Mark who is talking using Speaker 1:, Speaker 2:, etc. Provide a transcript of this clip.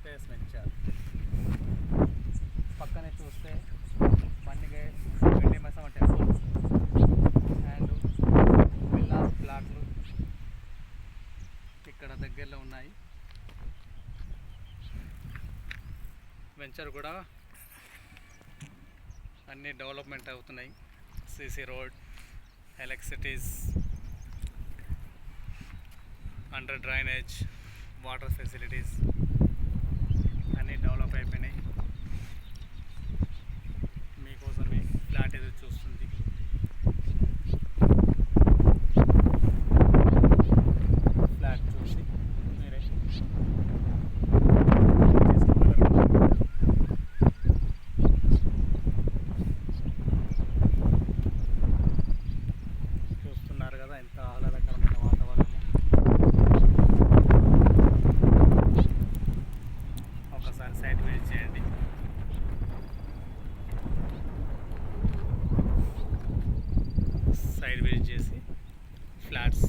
Speaker 1: Space venture. పక్కనే చూస్తే మన్నిగే వెండి మైసమ్మ టెంపుల్ అండ్ విల్లా ప్లాట్లు ఇక్కడ దగ్గరలో ఉన్నాయి. వెంచర్ కూడా అన్నీ డెవలప్మెంట్ అవుతున్నాయి. CC road, electricities, under drainage, water facilities అన్నీ డెవలప్ అయిపోయినాయి. మీకోసమే ఫ్లాట్ ఎదురు చూస్తుంది. ఫ్లాట్ చూసి మీరే చూస్తున్నారు కదా ఎంత ఆహ్లాదకరమైన వాతావరణం. ఒకసారి సైట్ విజిట్ చేయండి. సైట్ విజిట్ చేసి ఫ్లాట్స్